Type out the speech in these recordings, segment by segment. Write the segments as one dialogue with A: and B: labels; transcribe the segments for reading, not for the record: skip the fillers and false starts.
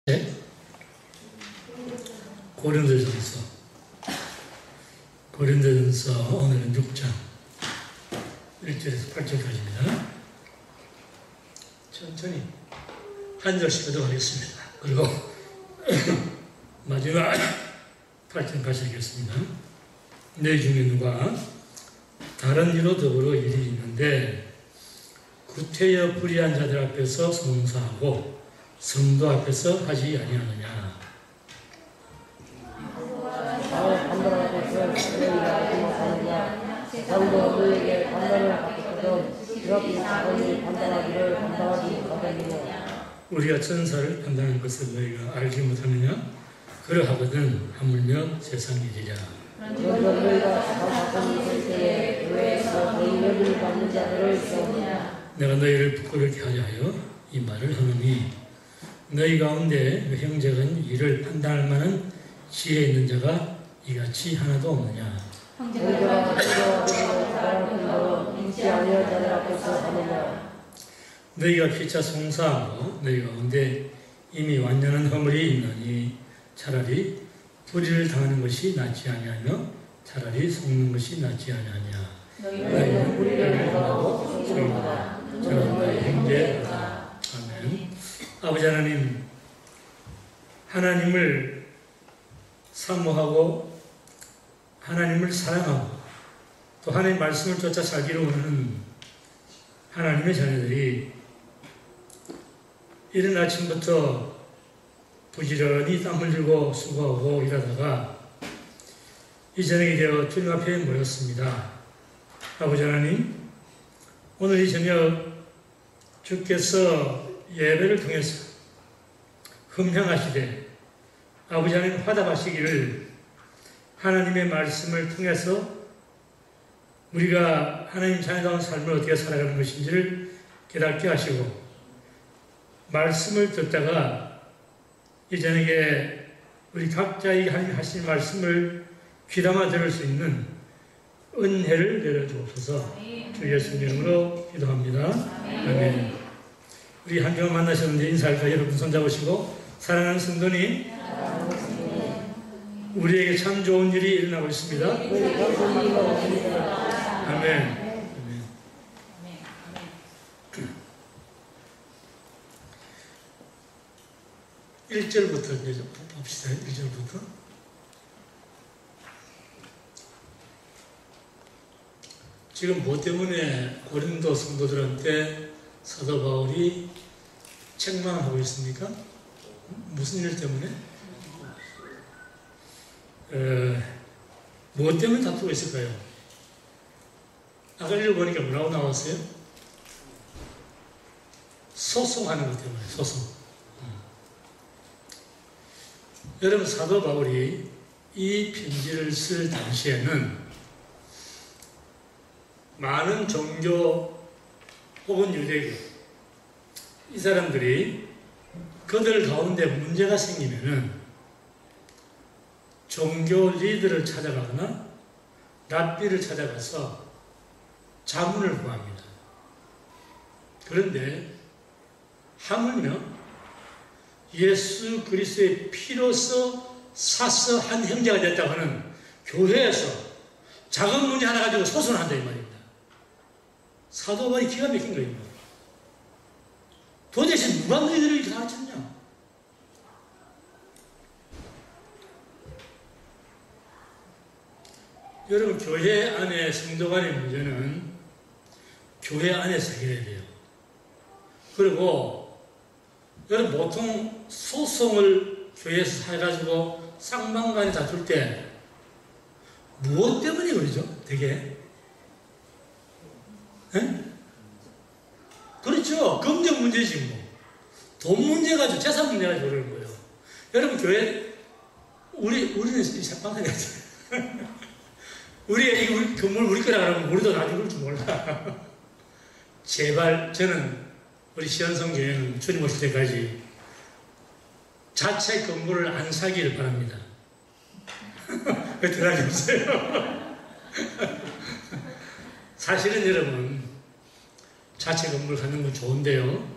A: 네? 고린도전서 오늘은 6장 1절에서 8절까지입니다. 천천히 한 절씩 얻어가겠습니다. 그리고 마지막 8절까지 하겠습니다. 내 중에 누가 다른 이로 더불어 일이 있는데 구태여 불의한 자들 앞에서 송사하고 성도 앞에서 하지 아니하느냐. 우리가 천사를 판단하는 것을 너희가 알지 못하느냐? 그러하거든 하물며 세상 일이라. 내가 너희를 부끄럽게 하려 하여 이 말을 하노니 너희 가운데 형제간 이를 판단할 만한 지혜 있는 자가 이같이 하나도 없느냐. 너희가 피차 송사하고 너희 가운데 이미 완전한 허물이 있느니 차라리 불의를 당하는 것이 낫지 아니하며 차라리 속는 것이 낫지 아니하냐. 너희는 불의를 당하고 속는다. 저는 너희 형제다. 아멘. 아버지 하나님, 하나님을 사모하고 하나님을 사랑하고 또 하나님 말씀을 쫓아 살기로 하는 하나님의 자녀들이 이른 아침부터 부지런히 땀 흘리고 수고하고 일하다가 이 저녁이 되어 주님 앞에 모였습니다. 아버지 하나님, 오늘 이 저녁 주께서 예배를 통해서 흠향하시되 아버지 하나님 화답하시기를 하나님의 말씀을 통해서 우리가 하나님 자녀다운 삶을 어떻게 살아가는 것인지를 깨닫게 하시고 말씀을 듣다가 이 저녁에 우리 각자에게 하나님 하신 말씀을 귀담아 들을 수 있는 은혜를 내려주옵소서. 주 예수님 이름으로 기도합니다. 아멘. 우리 한경을 만나셨는데 인사할까? 여러분 손잡으시고 사랑하는 성도님, 우리에게 참 좋은 일이 일어나고 있습니다. 아멘. 1절부터 이제 봅시다. 1절부터. 지금 뭐 때문에 고린도 성도들한테 사도 바울이 책망하고 있습니까? 무슨 일 때문에? 뭐 때문에 다투고 있을까요? 아까 읽어보니까 뭐라고 나왔어요? 소송하는 것 때문에, 소송. 여러분, 사도 바울이 이 편지를 쓸 당시에는 많은 종교 혹은 유대교, 이 사람들이 그들 가운데 문제가 생기면은 종교 리더를 찾아가거나 랍비를 찾아가서 자문을 구합니다. 그런데 하물며 예수 그리스도의 피로서 사서 한 형제가 됐다고 하는 교회에서 작은 문제 하나 가지고 소송한다 이 말입니다. 사도 바울이 기가 막힌 거입니다. 도대체 누가 너희들을 이렇게 가르쳤냐? 여러분, 교회 안에 성도 간의 문제는 교회 안에서 해결해야 돼요. 그리고 여러분, 보통 소송을 교회에서 해가지고 쌍방간에 다툴 때 무엇 때문에 그러죠? 되게? 에? 그렇죠. 금전 문제지 뭐. 돈 문제 가지고 재산 문제 가지고 그러는 거예요. 여러분, 교회 우리는 새빵하게 하지. 우리 건물 우리 거라 그러면 우리도 나중에 그럴 줄 몰라. 제발 저는 우리 시원성 교회는 주님 오실 때까지 자체 건물을 안 사기를 바랍니다. 왜 대답이 없어요? 사실은 여러분, 자체 건물 갖는 건 좋은데요.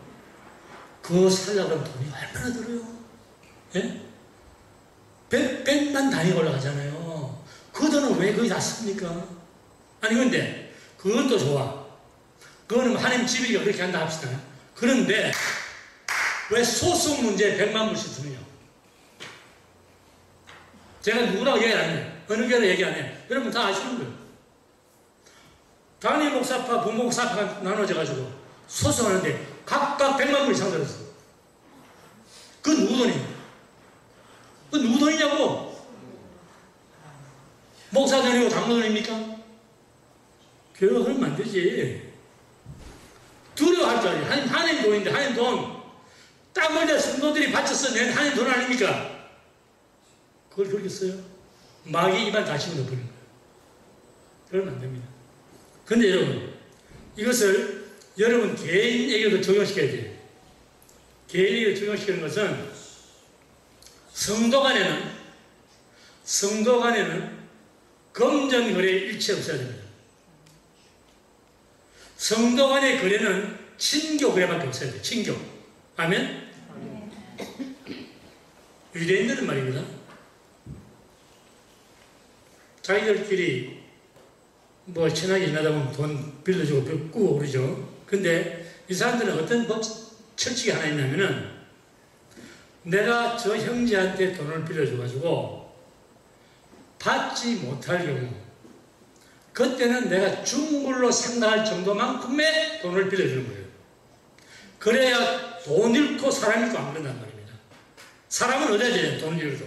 A: 그거 살려면 돈이 얼마나 들어요? 예? 100만 단위가 올라가잖아요. 그 돈은 왜 거기 다 씁니까? 아니, 근데 그건 또 좋아. 그거는 하나님 집이니까 그렇게 한다 합시다. 그런데 왜 소송 문제에 100만 불씩 드느냐? 제가 누구라고 얘기 안 해요. 어느 교회로 얘기 안 해요. 여러분 다 아시는 거예요. 단위 목사파, 부목사파가 나눠져가지고 소송하는데 각각 100만 불 이상 들었어. 그 누구 돈이에요? 그 누구 돈이냐고? 목사 돈이고 장로 돈입니까? 교회가 그러면 안 되지. 두려워할 줄 알아요. 하나님 돈인데, 하나님 돈. 땀 흘려 성도들이 바쳐서 낸 하나님 돈 아닙니까? 그걸 그렇게 써요? 마귀 입안 다시고 넣어버리는 거예요. 그러면 안 됩니다. 근데 여러분, 이것을 여러분 개인에게도 적용시켜야 돼요. 개인에게 적용시키는 것은 성도 간에는 금전거래 일체 없어야 됩니다. 성도 간의 거래는 친교 거래밖에 없어야 돼요. 친교. 아멘? 유대인들은 말입니다. 자기들끼리 뭐 친하게 지나다 보면 돈 빌려주고 뺏고 그러죠. 근데 이 사람들은 어떤 철칙이 하나 있냐면은 내가 저 형제한테 돈을 빌려줘가지고 받지 못할 경우 그때는 내가 중불로 생각할 정도만큼의 돈을 빌려주는 거예요. 그래야 돈 잃고 사람 잃고 안 그런단 말입니다. 사람은 얻어야 돼요. 돈을 잃어도.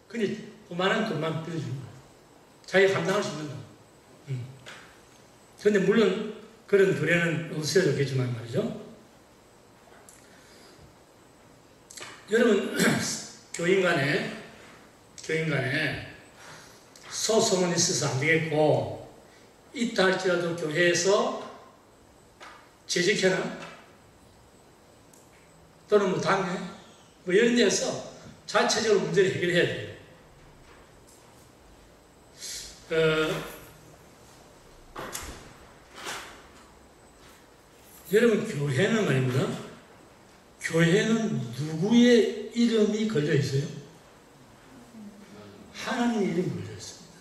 A: 근데 그만한 돈만 빌려주는 거예요. 자기가 감당할 수 있는 돈. 그런데 물론 그런 거래는 없어졌겠지만 말이죠. 여러분 교인 간에 소송은 있어서 안 되겠고 있다 할지라도 교회에서 재직해나 또는 뭐 당회 뭐 이런 데서 자체적으로 문제를 해결해야 돼요. 여러분 교회는 말입니다. 교회는 누구의 이름이 걸려 있어요? 하나님의 이름이 걸려 있습니다.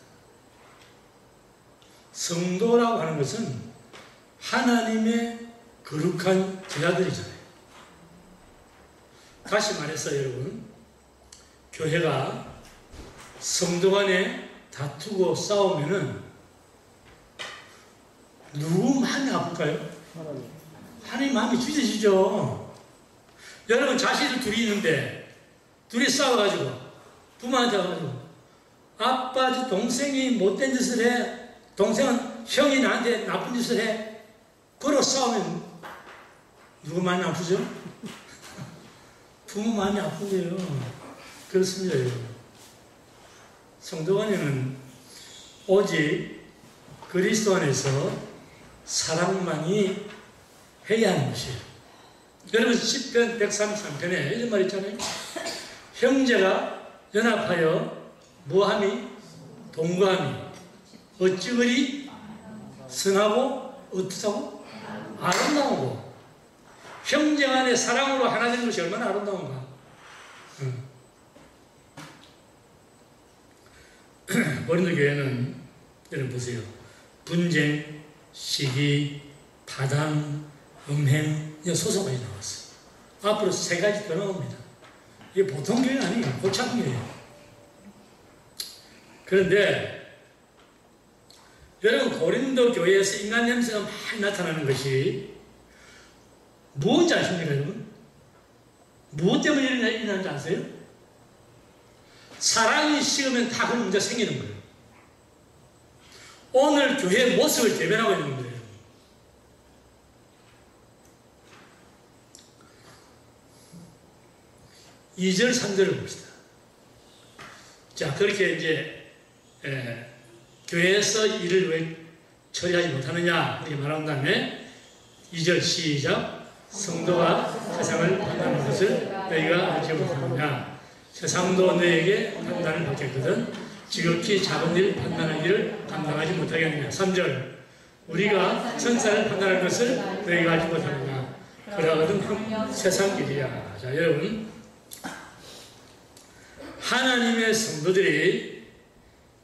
A: 성도라고 하는 것은 하나님의 거룩한 제자들이잖아요. 다시 말해서 여러분, 교회가 성도 간에 다투고 싸우면은 누구 마음이 아플까요? 하나님 마음이 찢어지죠. 여러분 자식들 둘이 있는데 둘이 싸워가지고 부모한테 와가지고 아빠 저 동생이 못된 짓을 해, 동생은 형이 나한테 나쁜 짓을 해, 그러고 싸우면 누구 마음이 아프죠? 부모 마음이 아프게요. 그렇습니다. 여러분. 성도 간에는 오직 그리스도 안에서 사랑만이 해야 하는 것이에요. 여러분 10편 133편에 이런 말 있잖아요. 형제가 연합하여 뭐함이? 동거함이 어찌 그리 선하고 어떻다고? 아름다우고. 형제 간의 사랑으로 하나 된 것이 얼마나 아름다운가. 고린도 교회는 여러분 보세요. 분쟁, 시기, 파당, 음행, 소송까지 나왔어요. 앞으로 3가지 더 나옵니다. 이게 보통 교회 아니에요. 고참 교회예요. 그런데 여러분 고린도 교회에서 인간 냄새가 많이 나타나는 것이 무엇인지 아십니까 여러분? 무엇 때문에 일어나는지 아세요? 사랑이 식으면 다 그런 문제가 생기는 거예요. 오늘 교회의 모습을 대변하고 있는 거예요. 2절, 3절을 봅시다. 자, 그렇게 이제 교회에서 일을 왜 처리하지 못하느냐 이렇게 말한 다음에 2절 시작. 성도가 세상을 판단하는 것을 너희가 알지 못하느냐. 세상도 너에게 판단을 받겠거든 지극히 작은 일 판단하기를 감당하지 못하겠느냐. 3절 우리가 천사를 판단할 것을 너희가 알지 못하느냐. 그러거든 세상 일이야. 자, 여러분 하나님의 성도들이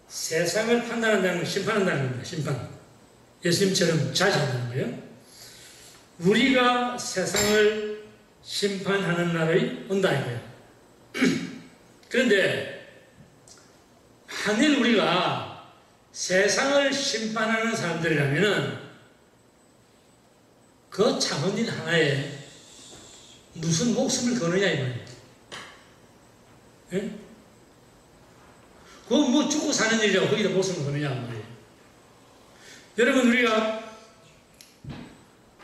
A: 세상을 판단한다는 건 심판한다는 겁니다. 심판. 예수님처럼 자제한다는 거예요. 우리가 세상을 심판하는 날이 온다 이거예요. 그런데 만일 우리가 세상을 심판하는 사람들이라면은 그 작은 일 하나에 무슨 목숨을 거느냐 이 말이에요. 예? 그거 뭐 죽고 사는 일이라고 거기다 목숨을 거느냐 이 말이에요. 여러분 우리가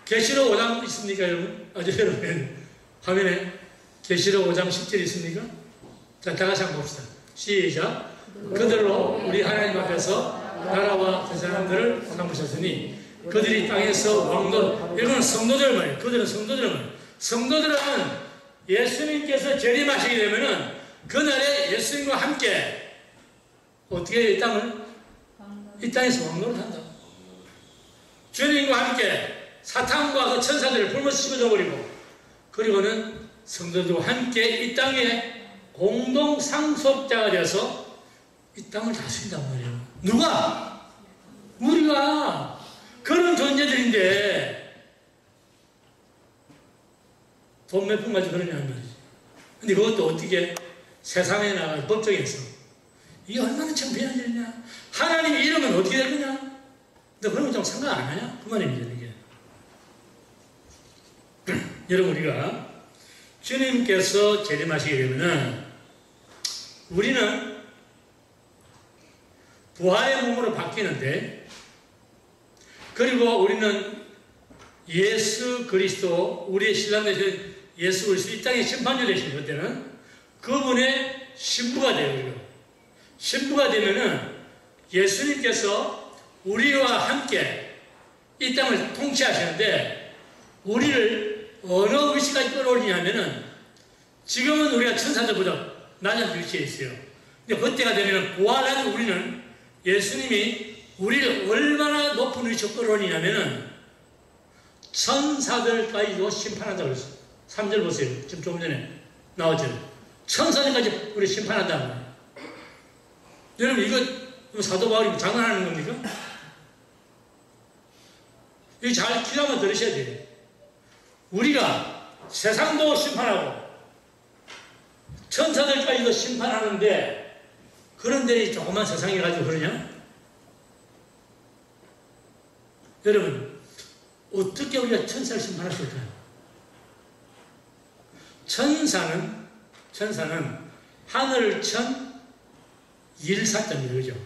A: 계시록 5장 있습니까 여러분? 여러분 화면에 계시록 5장 10절 있습니까? 자, 다 같이 한번 봅시다. 시작. 그들로 우리 하나님 앞에서 나라와 그 사람들을 삼으셨으니 그들이 땅에서 왕노릇. 이건 성도들 말이에요. 그들은 성도들 말이에요. 성도들은 예수님께서 재림하시게 되면은 그날에 예수님과 함께 어떻게 이 땅에서 왕노릇 한다. 주님과 함께 사탄과 그 천사들을 불면서 씹어줘 버리고 그리고는 성도들과 함께 이 땅에 공동 상속자가 되어서 이 땅을 다스린단 말이에요. 누가? 우리가 그런 존재들인데 돈 몇 푼 가지고 그러냐는 말이지. 근데 그것도 어떻게 세상에 나가 법정에서 이게 얼마나 창피한 일이냐. 하나님 이름은 어떻게 될 거냐. 너 그런 거 좀 생각 안 하냐? 그 말입니다. 이게. 여러분 우리가 주님께서 재림하시게 되면은 우리는 부활의 몸으로 바뀌는데 그리고 우리는 예수 그리스도 우리의 신랑 되신 예수 그리스도 이 땅에 심판자 되신 그때는 그분의 신부가 돼요. 우리가. 신부가 되면은 예수님께서 우리와 함께 이 땅을 통치하시는데 우리를 어느 위치까지 끌어올리냐면은 지금은 우리가 천사들보다 낮은 위치에 있어요. 근데 그때가 되면은 부활한 우리는 예수님이 우리를 얼마나 높은 위치로 끌어올리냐면은 천사들까지도 심판한다고 그랬어요. 3절 보세요. 지금 조금 전에 나왔죠. 천사들까지 우리 심판한다는 거예요. 여러분 이거 사도 바울이 장난하는 겁니까? 이거 잘 귀담아 들으셔야 돼요. 우리가 세상도 심판하고 천사들까지도 심판하는데 그런데 조그만 세상에 가지고 그러냐? 여러분 어떻게 우리가 천사를 심판할 수 있을까요? 천사는 하늘을 천 일사점이죠. 그죠?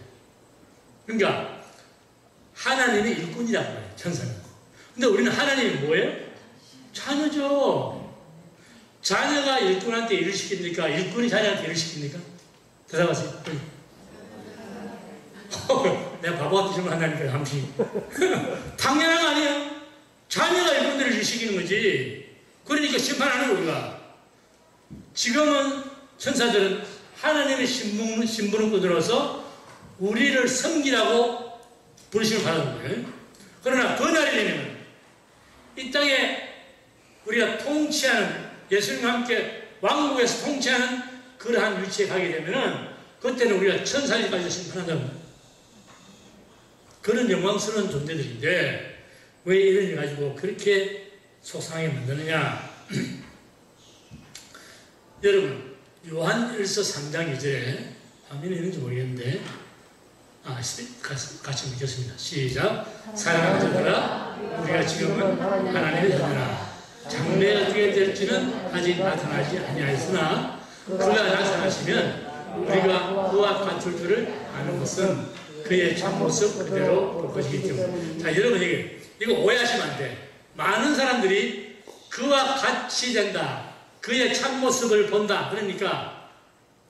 A: 그러니까 하나님의 일꾼이라고 해요. 천사는. 근데 우리는 하나님이 뭐예요? 자녀죠. 자녀가 일꾼한테 일을 시킵니까? 일꾼이 자녀한테 일을 시킵니까? 대답하세요. 내가 바보 같은 질문 한다니까, 함시. 당연한 거 아니에요? 자녀가 일꾼들을 일 시키는 거지. 그러니까 심판하는 거, 우리가. 지금은 천사들은 하나님의 신분을 거들어서 우리를 섬기라고 부르심을 받은 거예요. 그러나 그 날이 되면 이 땅에 우리가 통치하는 예수님과 함께 왕국에서 통치하는 그러한 위치에 가게 되면은 그때는 우리가 천사들까지 심판한다는 거예요. 그런 영광스러운 존재들인데 왜 이런 일 가지고 그렇게 속상하게 만드느냐. 여러분 요한일서 3장 2절에 화면에 있는지 모르겠는데 같이 읽겠습니다. 시작. 사랑하는 자들아 우리가 지금은 하나님의 자녀라. 장래 어떻게 될지는 아직 나타나지 아니하였으나 그가 나타나시면 우리가 그와 같을 줄을 아는 것은 그의 참모습 그대로 볼 것이기 때문에. 자 여러분 이거 오해하시면 안 돼. 많은 사람들이 그와 같이 된다. 그의 참모습을 본다. 그러니까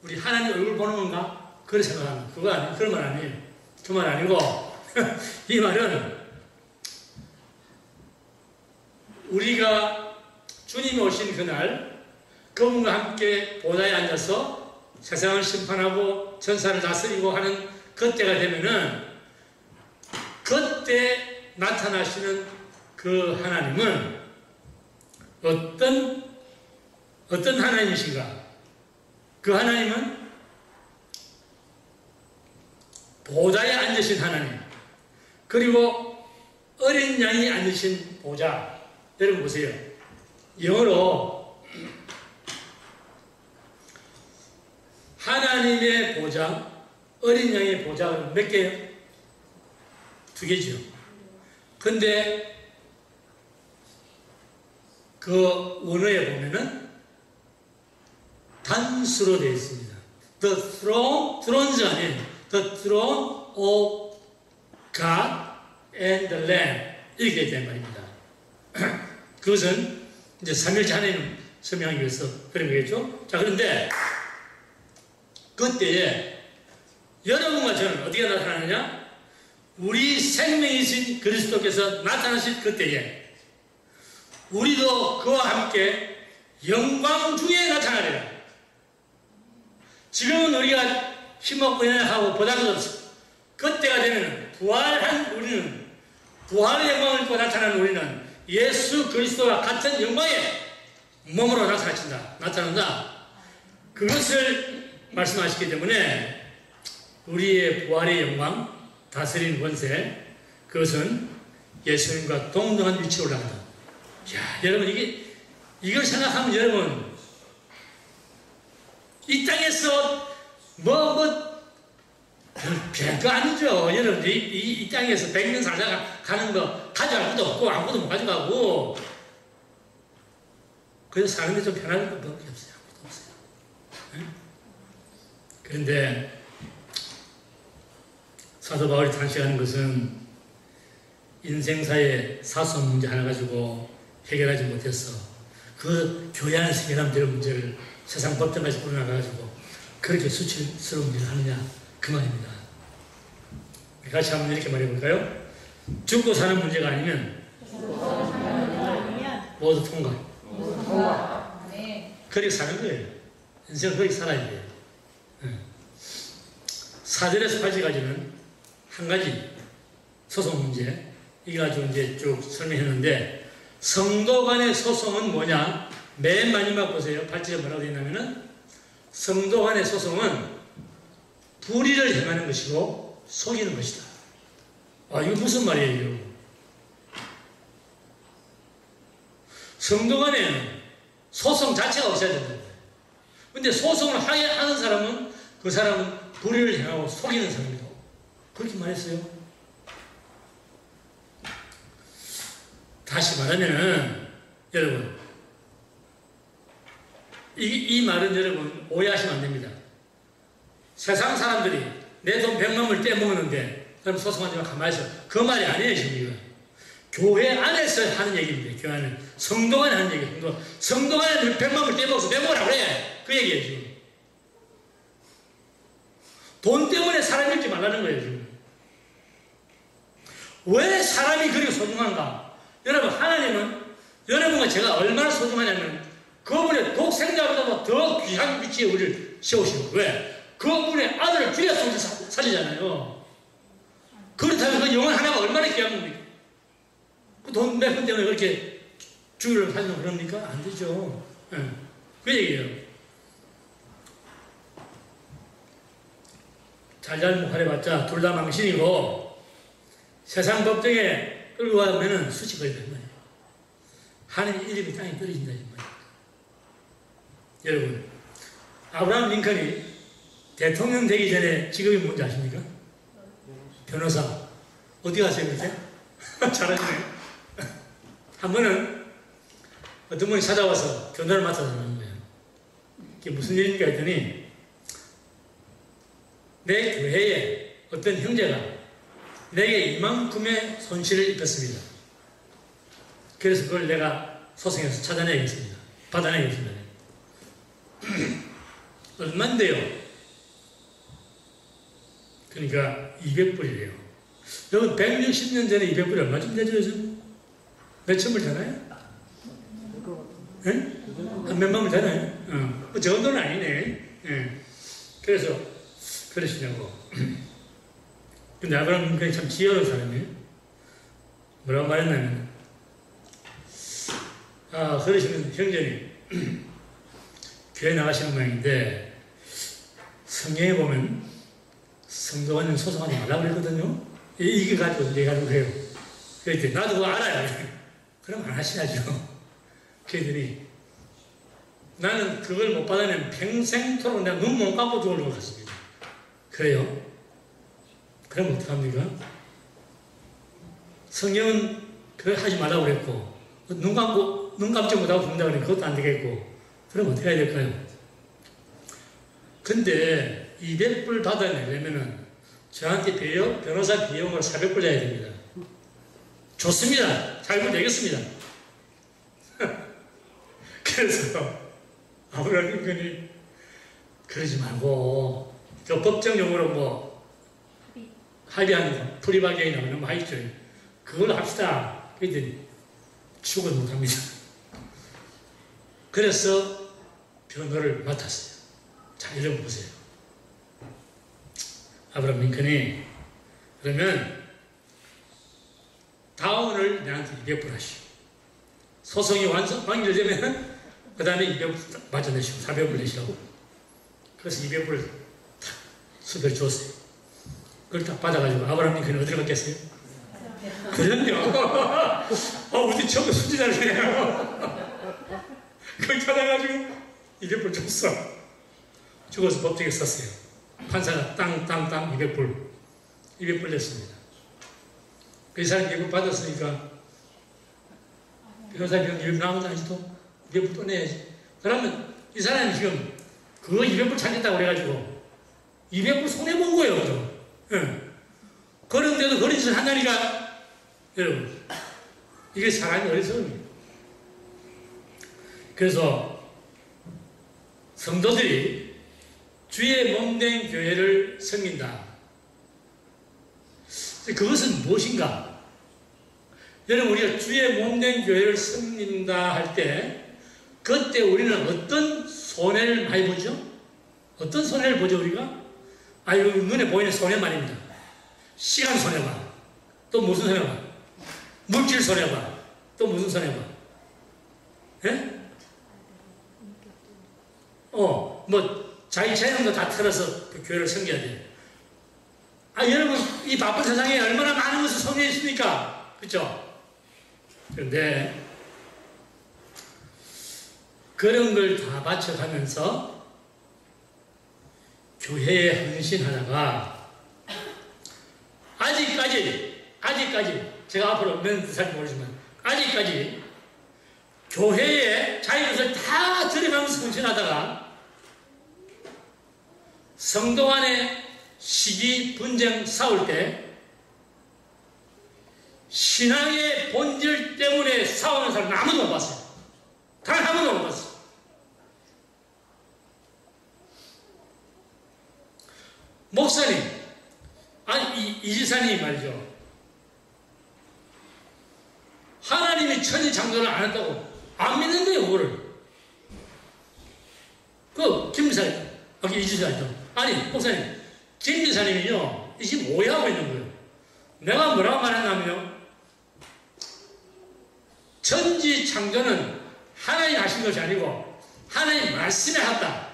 A: 우리 하나님 얼굴 보는 건가? 그런 생각합니다. 그거 아니에요. 그런 말 아니에요. 그 말 아니고 이 말은 우리가 주님이 오신 그날 그분과 함께 보좌에 앉아서 세상을 심판하고 천사를 다스리고 하는 그때가 되면은 그때 나타나시는 그 하나님은 어떤 하나님이신가? 그 하나님은 보좌에 앉으신 하나님, 그리고 어린 양이 앉으신 보좌. 여러분 보세요. 영어로 하나님의 보좌, 어린 양의 보좌가 몇 개예요? 두 개죠. 근데 그 원어에 보면은 단수로 되어 있습니다. The throne, thrones 아니에요. The throne of God and the Lamb. 이렇게 되어 있단 말입니다. 그것은 이제 삼일째 하나님을 설명하기 위해서 그런 거겠죠? 자, 그런데 그때에 여러분과 저는 어떻게 나타나느냐? 우리 생명이신 그리스도께서 나타나실 그때에 우리도 그와 함께 영광 중에 나타나리라. 지금은 우리가 힘없고 연약하고 보잘것없어. 그때가 되면 부활한 우리는, 부활의 영광을 입고 나타나는 우리는 예수 그리스도와 같은 영광의 몸으로 나타난다. 그것을 말씀하시기 때문에 우리의 부활의 영광, 다스리는 권세, 그것은 예수님과 동등한 위치에 올라간다. 야, 여러분, 이걸 생각하면 여러분, 이 땅에서 별거 아니죠. 여러분, 이 땅에서 100년 살다가 가는 거 가져갈 것도 없고, 아무것도 못 가져가고, 그래서 사는 게 좀 편할 것밖에 없어요. 아무것도 없어요. 네? 그런데, 사도 바울이 단식하는 것은 인생사의 사소한 문제 하나 가지고 해결하지 못했어. 그 교회 안에서 해결하면 될 문제를 세상 법정까지 불어나가지고 그렇게 수치스러운 일을 하느냐, 그 말입니다. 같이 한번 이렇게 말해볼까요? 죽고 사는 문제가 아니면 모두 통과. 그렇게 사는 거예요. 인생은 그렇게 살아야 돼요. 4절에서 8절까지는 한 가지 소송 문제, 이거 가지고 이제 쭉 설명했는데, 성도 간의 소송은 뭐냐? 맨 마지막 보세요. 8절에 뭐라고 되어 있냐면은, 성도 간의 소송은 불의를 행하는 것이고 속이는 것이다. 아, 이거 무슨 말이에요? 성도 간에 소송 자체가 없어야 된다. 근데 소송을 하는 사람은 그 사람은 불의를 행하고 속이는 사람이다. 그렇게 말했어요. 다시 말하면은, 여러분, 이 말은 여러분 오해하시면 안 됩니다. 세상 사람들이 내 돈 100만 원을 떼먹었는데, 그럼 소송하지만 가만히 있어. 그 말이 아니에요, 지금 이거. 교회 안에서 하는 얘기입니다. 교회 안에. 성도 안에 하는 얘기예요. 성도 안에 100만 원을 떼먹어서 내먹으라 그래. 그 얘기예요, 지금. 돈 때문에 사람 잃지 말라는 거예요, 지금. 왜 사람이 그렇게 소중한가? 여러분, 하나님은 여러분과 제가 얼마나 소중하냐면, 그분의 독생자보다 더 귀한 위치에 우리를 세우시고, 왜? 그분의 아들을 죽여서 우리 살리잖아요. 그렇다면 그 영혼 하나가 얼마나 귀한 겁니까? 그 돈 몇 푼 때문에 그렇게 죽이려고 살려고 그럽니까? 안 되죠. 네. 그 얘기예요. 잘잘못하래봤자 둘 다 망신이고, 세상 법정에 끌고 가면은 수치 걸린다, 이 말이에요. 하나님 이름이 땅에 떨어진다, 이 말이에요. 여러분, 아브라함 링컨이 대통령 되기 전에 직업이 뭔지 아십니까? 변호사. 어디 가세요, 그때? 잘하시네요. 한 번은 어떤 분이 찾아와서 변호를 맡아서 하는 거예요. 이게 무슨 일인가 했더니, 내 교회에 어떤 형제가 내게 이만큼의 손실을 입혔습니다. 그래서 그걸 내가 소송해서 찾아내겠습니다. 받아내겠습니다. 얼만데요? 그러니까 200불이래요. 여러분, 160년 전에 200불이 얼마쯤 되죠, 요즘? 몇천 불 되나요? 네? 한 몇만 불 되나요? 그 정도는 아니네. 네. 그래서, 그러시냐고. 근데 아브라함 링컨이 참 지혜로운 사람이에요. 뭐라고 말했냐면, 그러시는 형제님, 교회 나가시는 모양인데, 성경에 보면 성도관님 소송하지 말라고 그랬거든요. 이게 가지고 내가 그래요. 그랬더니 나도 그거 알아요. 그럼 안 하셔야죠. 그랬더니 나는 그걸 못 받아내면 평생토록 내가 눈 못 감고 죽을 것 같습니다. 그래요? 그럼 어떡합니까? 성경은 그걸 하지 말라고 그랬고, 눈 감지 못하고 죽는다 그러면 그것도 안 되겠고, 그럼 어떻게 해야 될까요? 근데 200불 받아내려면은 저한테 변호사 비용을 400불 내야 됩니다. 좋습니다. 잘 되겠습니다. 그래서 아브라함 링컨이 그러지 말고 저 법정 용어로 뭐 합의하는 거, 프리바게인이나 그런 거 하겠죠. 그걸 합시다. 그랬더니 죽을 못합니다. 그래서 변호를 맡았어요. 자, 이런 거 보세요. 아브라함 링컨이 그러면 다운을 내한테 200불 하시오. 소송이 완결되면 그 다음에 200불 맞춰내시고 400불 내시라고. 그래서 200불을 탁 수배를 줬어요. 그걸 딱 받아가지고 아브라함 링컨이 어디로 갔겠어요? 그럼요. 우리 처음 순진하네요. 그걸 찾아가지고 200불 줬어. 죽어서 법정에 섰어요. 판사가 땅 200불 냈습니다. 그 사람이 200불 받았으니까 변호사 비용 200불 나온 거 아직도 200불 또 내야지. 그러면 이 사람이 지금 그거 200불 찾겠다고 그래가지고 200불 손해본 거예요. 예. 그런데도 그런 짓을 한다니까. 여러분, 이게 사람이 어리석음이에요. 그래서 성도들이 주의 몸된 교회를 섬긴다. 그것은 무엇인가? 여러분, 우리가 주의 몸된 교회를 섬긴다 할 때 그때 우리는 어떤 손해를 많이 보죠? 어떤 손해를 보죠, 우리가? 이거 눈에 보이는 손해 말입니다. 시간 손해봐. 또 무슨 손해봐? 물질 손해봐. 또 무슨 손해봐? 예? 자기 재능도 다 털어서 그 교회를 섬겨야 돼요. 여러분, 이 바쁜 세상에 얼마나 많은 것을 손해 있습니까? 그렇죠? 그런데 그런 걸 다 바쳐가면서 교회에 헌신하다가 아직까지 제가 앞으로 몇 살지 모르지만 아직까지 교회에 자기 것을 다 들여가면서 헌신하다가 성도 간에 시기, 분쟁 싸울 때 신앙의 본질 때문에 싸우는 사람 아무도 못 봤어요. 단 아무도 못 봤어요. 목사님, 이지사님 말이죠. 하나님이 천지창조를 안 했다고 안 믿는데요, 그거를. 김지사님, 이지사님. 목사님, 김지사님이요, 이 지금 오해하고 있는 거예요. 내가 뭐라고 말했냐면요, 천지창조는 하나님 하신 것이 아니고 하나님 말씀에 했다.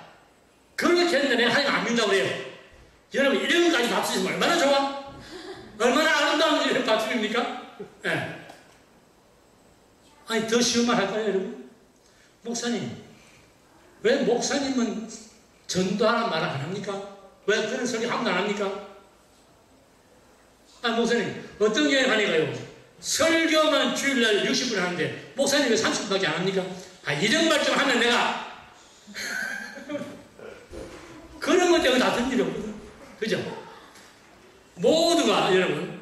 A: 그렇게 했는데 내가 하나님 안 믿는다고 그래요. 여러분, 이런 것까지 답습이면 얼마나 좋아? 얼마나 아름다운 이런 답습입니까? 네. 더 쉬운 말 할까요, 여러분? 목사님, 왜 목사님은 전도하라는 말을 안 합니까? 왜 그런 소리 하면 안 합니까? 목사님, 어떤 교회 하니까요? 설교만 주일날 60분 하는데, 목사님 왜 30분밖에 안 합니까? 이런 말 좀 하면 내가, 그런 것 때문에 다 던지려 없거든. 그죠? 모두가, 여러분,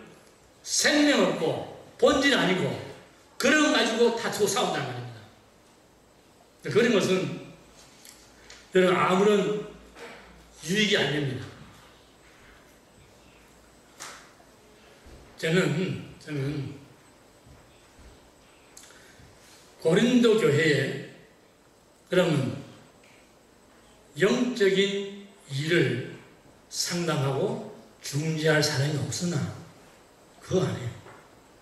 A: 생명 없고, 본질 아니고, 그런 거 가지고 다투고 싸운다는 말입니다. 그런 것은, 여러분, 아무런 유익이 안 됩니다. 저는 고린도 교회에 그러면 영적인 일을 상담하고 중재할 사람이 없으나 그거 아니에요.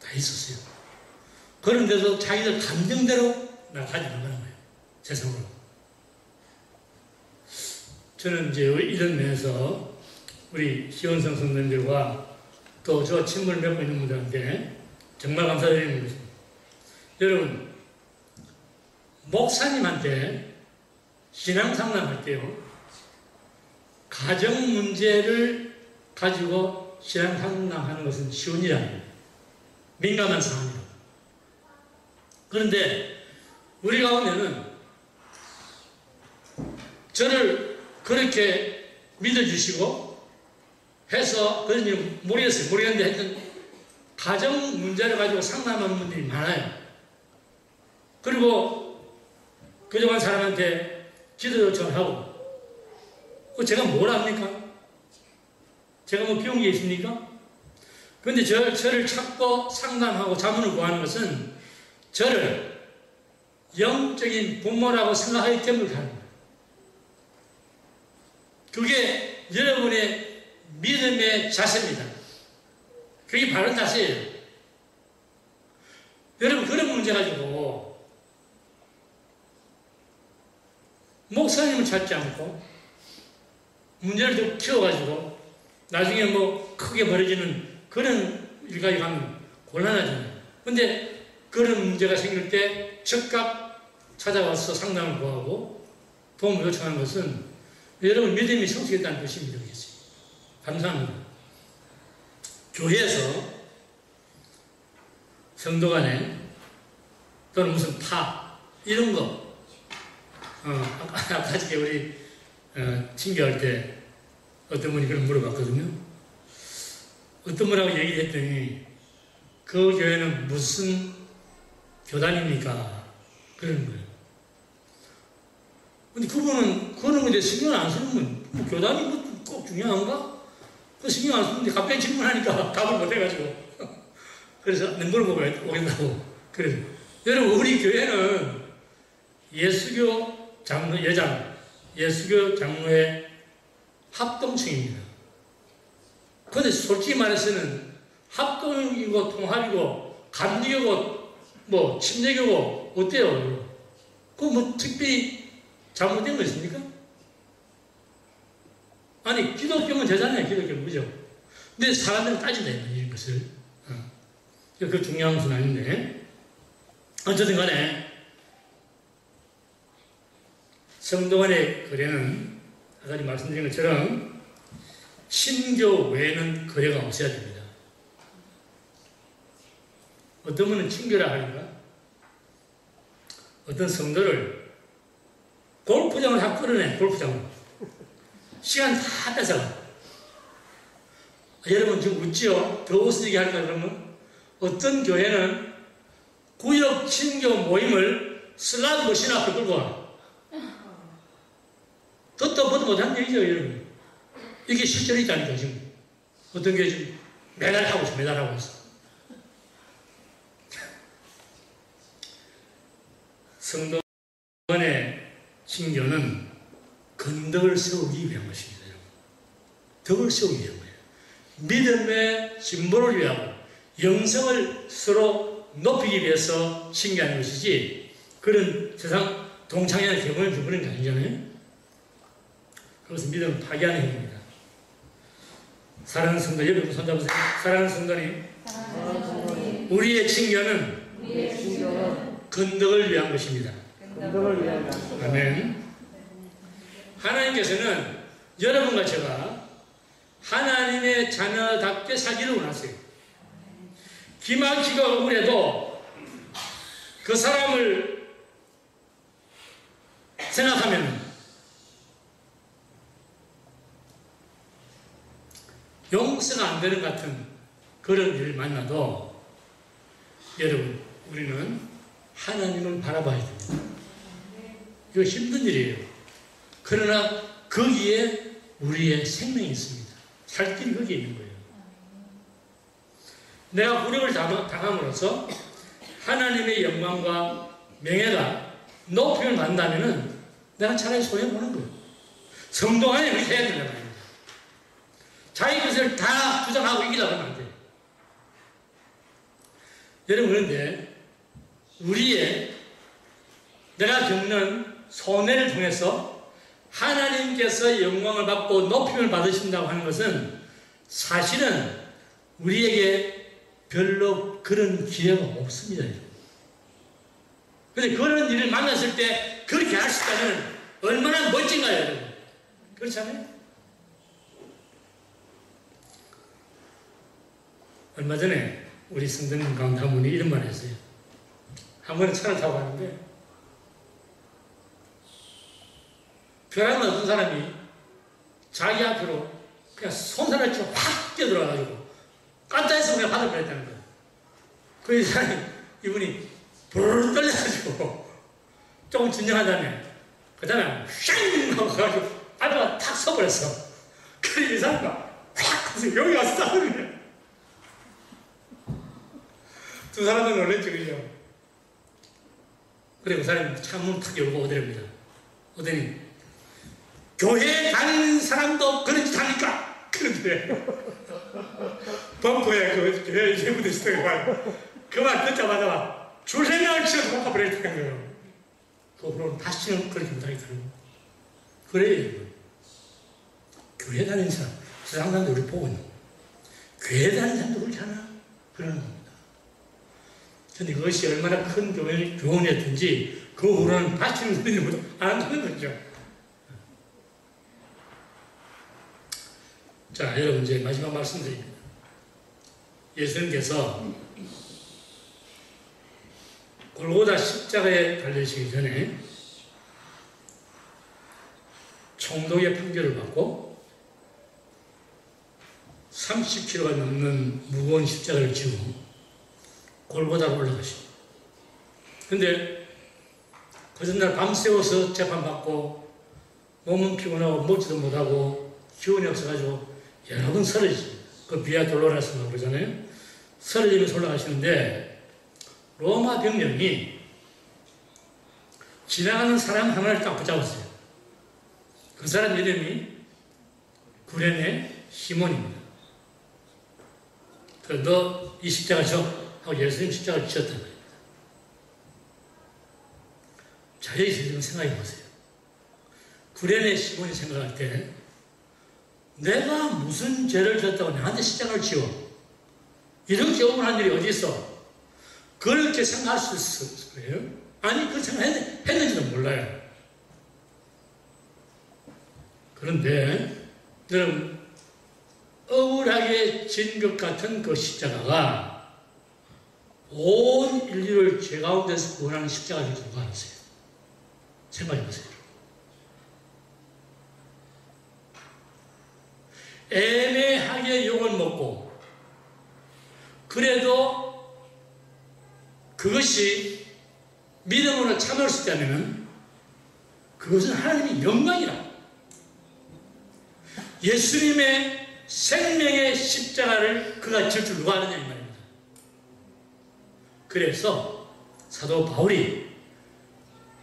A: 다 있었어요. 그런데도 자기들 감정대로 나가지 나가는 거예요. 세상으로. 저는 이제 이런 면에서 우리 시원성 성도님들과 또 저 친분을 맺고 있는 분들한테 정말 감사드리는 것입니다. 여러분, 목사님한테 신앙 상담할 때요, 가정 문제를 가지고 신앙 상담하는 것은 쉬운 일이 아니에요. 민감한 상황이에요. 그런데 우리 가운데는 저를 그렇게 믿어주시고 해서 그런 일 모르겠는데 하여튼 가정 문제를 가지고 상담하는 분들이 많아요. 그리고 그동안 사람한테 기도 요청하고 제가 뭘 합니까? 제가 뭐 배운 게 있습니까? 그런데 저를 찾고 상담하고 자문을 구하는 것은 저를 영적인 부모라고 생각하기 때문에 하는 거예요. 그게 여러분의 믿음의 자세입니다. 그게 바른 자세예요. 여러분, 그런 문제 가지고 목사님을 찾지 않고 문제를 더 키워가지고 나중에 뭐 크게 벌어지는 그런 일까지 가면 곤란하잖아요. 근데 그런 문제가 생길 때 즉각 찾아와서 상담을 구하고 도움을 요청하는 것은 여러분 믿음이 성숙했다는 뜻입니다. 감사합니다. 교회에서 성도 간에 또는 무슨 이런 거 아까 전에 우리 친교할 때 어떤 분이 그런 물어봤거든요. 어떤 분하고 얘기를 했더니 그 교회는 무슨 교단입니까? 그러는 거예요. 근데 그분은 그런 거에 신경 안 쓰는 뭐 교단이 꼭 중요한가? 그 신경 안 쓰는데 갑자기 질문하니까 답을 못 해가지고 그래서 물어보고 오겠다고. 그래서 여러분, 우리 교회는 예수교 장로 예장, 예수교 장로의 합동층입니다. 그런데 솔직히 말해서는 합동이고 통합이고 감리교고 뭐 침례교고 어때요? 그거 뭐 특별히 잘못된 거 있습니까? 아니, 기독교면 되잖아요. 기독교는, 그죠? 근데 사람들은 따진다, 이런 것을. 그 중요한 것은 아닌데. 어쨌든 간에, 성도 간의 거래는, 아까 말씀드린 것처럼, 친교 외에는 거래가 없어야 됩니다. 어떤 분은 친교라 하는가? 어떤 성도를 골프장을 다 끌어내, 골프장을. 시간 다 뺏어가. 여러분 지금 웃지요? 더 웃으시게 할까 그러면? 어떤 교회는 구역 친교 모임을 슬라브 머신 앞에 끌고 와. 듣도 보도 못한 얘기죠, 여러분. 이게 실제로 있다니까, 지금. 어떤 교회 지금 매달 하고 있어. 성도 간의 친교는 근덕을 세우기 위한 것입니다. 덕을 세우기 위한 거예요. 믿음의 진보를 위하고 영성을 서로 높이기 위해서 신기한 것이지 그런 세상 동창회나 경험을 주부는 게 아니잖아요. 그것은 믿음을 파괴하는 행위입니다. 사랑하는 성도, 여러분 손잡으세요. 사랑하는 성도님, 우리의 친교는 근덕을 위한 것입니다. 아멘. 하나님께서는 여러분과 제가 하나님의 자녀답게 살기를 원하세요. 기막히고 억울해도 그 사람을 생각하면 용서가 안 되는 같은 그런 일을 만나도 여러분, 우리는 하나님을 바라봐야 됩니다. 이거 힘든 일이에요. 그러나 거기에 우리의 생명이 있습니다. 살 길이 거기에 있는 거예요. 내가 굴욕을 당함으로써 하나님의 영광과 명예가 높임을 받는다면 내가 차라리 손해보는 거예요. 성도 안에 그렇게 해야 된단 말입니다. 자기 것을 다 주장하고 이기려고 하면 안 돼요. 여러분, 그런데 내가 겪는 손해를 통해서 하나님께서 영광을 받고 높임을 받으신다고 하는 것은 사실은 우리에게 별로 그런 기회가 없습니다. 그런데 그런 일을 만났을 때 그렇게 할 수 있다면 얼마나 멋진가요, 여러분? 그렇잖아요? 얼마 전에 우리 성도님 가운데 한 분이 이런 말을 했어요. 한 번에 차를 타고 가는데 벼랑을 어떤 사람이 자기 앞으로 그냥 손사래처럼 확 뛰어들어가지고 깜짝해서 그냥 받을 뻔했다는 거예요. 그 사람이 이분이 불 떨려가지고 조금 진정한 다음에 그 다음에 샹 하고 가가지고 앞에가 탁 서버렸어. 그래 이 사람이 확 가서 여기 와서 싸우는 거야. 두 사람은 놀랬죠, 그죠? 그래 그 사람이 창문 탁 열고 오더랍니다. 오더니 교회 다니는 사람도 그런 짓 하니까 그런데 범퍼에 그 교회 예부대 시대가 그 말 듣자마자 줄생각을 치고 갚아버렸다는 거예요. 그 후로는 다시는 그렇게 못하겠다는 그래요, 여러분. 교회 다니는 사람, 세상 사람들 우리 보고 있는 교회 다니는 사람도 그렇게 하나? 그러는 겁니다. 근데 그것이 얼마나 큰 교훈이었든지 그 후로는 다시는 그런 일을 안 하는 거죠. 자, 여러분 이제 마지막 말씀드립니다. 예수님께서 골고다 십자가에 달리시기 전에 총독의 판결을 받고 30kg가 넘는 무거운 십자가를 지고 골고다로 올라가십니다. 근데 그 전날 밤새워서 재판받고 몸은 피곤하고 먹지도 못하고 기운이 없어가지고 여러 번 쓰러지죠. 그 비아 돌로라스라고 그러잖아요. 쓰러지면서 올라가시는데 로마 병력이 지나가는 사람 하나를 딱 붙잡았어요. 그 사람 이름이 구레네 시몬입니다. 너 이 십자가 져 하고 예수님 십자가를 지었단 말입니다. 자, 여기서 좀 생각해 보세요. 구레네 시몬이 생각할 때 내가 무슨 죄를 졌다고 나한테 십자가를 지어? 이렇게 억울한 일이 어디 있어? 그렇게 생각할 수 있을 거예요? 아니, 그렇게 생각했는지도 몰라요. 그런데, 여러분, 억울하게 진 것 같은 그 십자가가 온 인류를 죄 가운데서 구원하는 십자가를 누가 알았어요? 생각해 보세요. 애매하게 욕을 먹고, 그래도 그것이 믿음으로 참을 수 있다면 그것은 하나님의 영광이라. 예수님의 생명의 십자가를 그가 질 줄 누가 아느냐 이 말입니다. 그래서 사도 바울이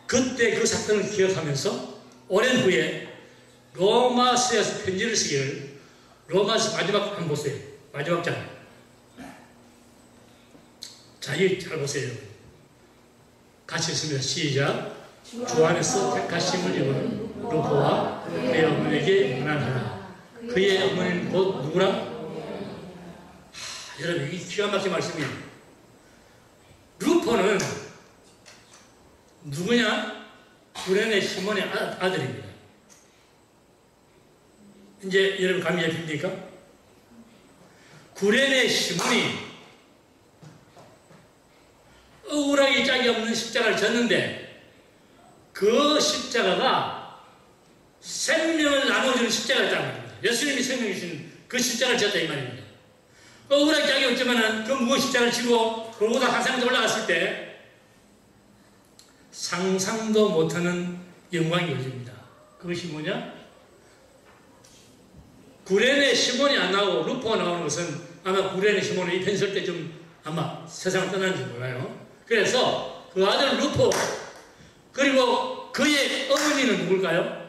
A: 그때 그 사건을 기억하면서 오랜 후에 로마서에서 편지를 쓰기를 로마서 마지막 한번 보세요. 마지막 장. 자, 이 잘 보세요. 같이 읽습니다. 시작. 주 안에서 택하심을 입은 루포와 그의 어머니에게 문안하라. 그의 어머니는 곧 누구라? 여러분, 이게 기가 막힌 말씀이에요. 루포는 누구냐? 구레네 시몬의 아들입니다. 이제 여러분 감이 잡힙니까? 구레네 시몬이 억울하게 짝이 없는 십자가를 졌는데 그 십자가가 생명을 나눠주는 십자가였다는 말입니다. 예수님이 생명이신 그 십자가를 졌다 이 말입니다. 억울하게 짝이 없지만 그 무거운 십자가를 지고 그보다 한 사람도 올라갔을 때 상상도 못하는 영광이 열립니다. 그것이 뭐냐? 구레네 시몬이 안 나오고 루포가 나오는 것은 아마 구레네 시몬이 이 편 쓸 때 좀 아마 세상을 떠나는지 몰라요. 그래서 그 아들 루포 그리고 그의 어머니는 누굴까요?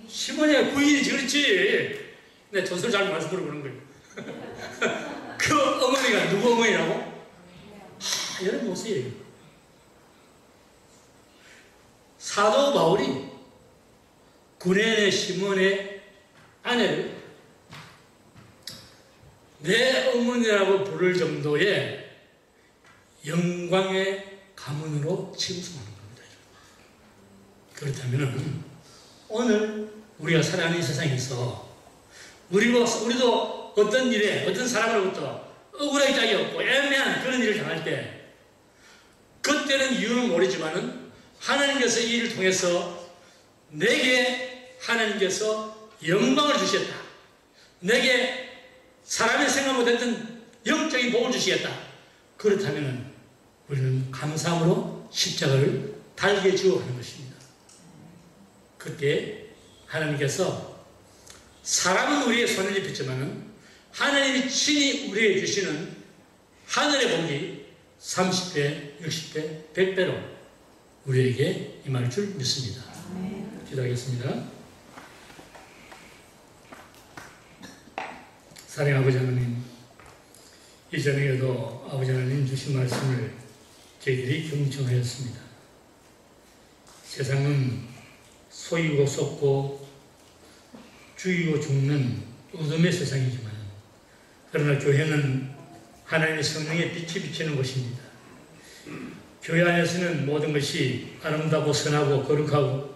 A: 시몬의 부인이지. 그렇지. 내 전설 잘 말씀으로 그런 거예요. 그 어머니가 누구 어머니라고? 여러분 보세요. 사도 바울이 구레네 시몬의 아내를 내 어머니라고 부를 정도의 영광의 가문으로 칭송하는 겁니다. 그렇다면 오늘 우리가 살아가는 세상에서 우리도 어떤 일에 어떤 사람으로부터 억울하게 짝이 없고 애매한 그런 일을 당할 때 그때는 이유는 모르지만은 하나님께서 이 일을 통해서 내게 하나님께서 영광을 주시겠다. 내게 사람이 생각 못했던 영적인 복을 주시겠다. 그렇다면 우리는 감사함으로 십자가를 달게 지어 하는 것입니다. 그때 하나님께서 사람은 우리의 손을 입혔지만은 하나님이 친히 우리에게 주시는 하늘의 복이 30배, 60배, 100배로 우리에게 임할 줄 믿습니다. 기도하겠습니다. 사랑하는 아버지 하나님, 이전에도 아버지 하나님 주신 말씀을 저희들이 경청하였습니다. 세상은 속이고 썩고 죽이고 죽는 어둠의 세상이지만 그러나 교회는 하나님의 성령의 빛이 비치는 곳입니다. 교회 안에서는 모든 것이 아름답고 선하고 거룩하고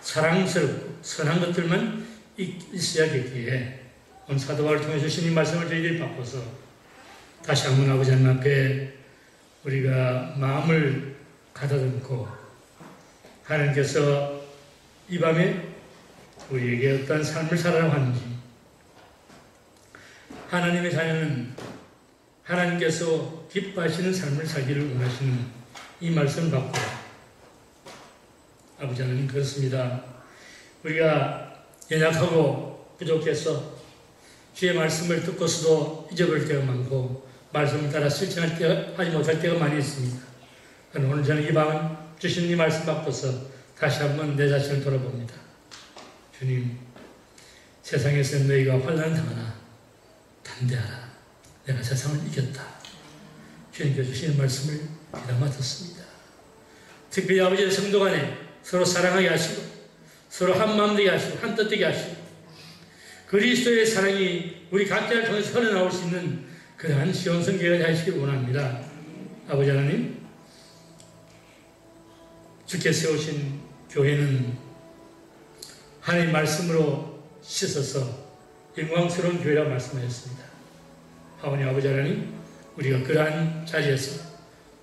A: 사랑스럽고 선한 것들만 있어야겠기에 오늘 사도바울을 통해서 주신 이 말씀을 저희들이 바꿔서 다시 한번 아버지 하나님 앞에 우리가 마음을 가다듬고 하나님께서 이 밤에 우리에게 어떤 삶을 살아가고 하는지 하나님의 자녀는 하나님께서 기뻐하시는 삶을 살기를 원하시는 이 말씀을 받고 아버지 하나님 그렇습니다. 우리가 연약하고 부족해서 주의 말씀을 듣고서도 잊어버릴 때가 많고 말씀을 따라 실천할 때 하지 못할 때가 많이 있습니다. 그러나 오늘 저는 이 밤은 주신 이 말씀 받고서 다시 한번 내 자신을 돌아봅니다. 주님, 세상에서 너희가 환난을 당하나 담대하라. 내가 세상을 이겼다. 주님께서 주시는 말씀을 귀담아 듣습니다. 특별히 아버지의 성도 간에 서로 사랑하게 하시고 서로 한 마음 되게 하시고 한 뜻 되게 하시고 그리스도의 사랑이 우리 각자를 통해서 흘러나올 수 있는 그러한 시온성교회가 하시길 원합니다. 아버지 하나님, 주께 세우신 교회는 하나님 말씀으로 씻어서 영광스러운 교회라고 말씀하셨습니다. 하오니 아버지 하나님, 우리가 그러한 자리에서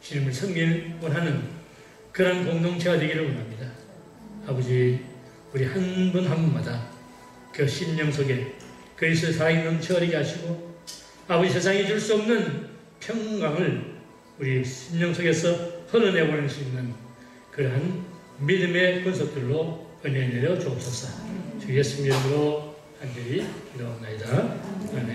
A: 주님을 섬기를 원하는 그러한 공동체가 되기를 원합니다. 아버지, 우리 한 분 한 분마다 그 심령 속에 그리스도의 사랑이 넘쳐흐르게 하시고 아버지 세상이 줄 수 없는 평강을 우리 심령 속에서 흘러내보낼 수 있는 그러한 믿음의 권속들로 은혜 내려 주옵소서. 주 예수님 이름으로 간절히 기도합니다. 아멘.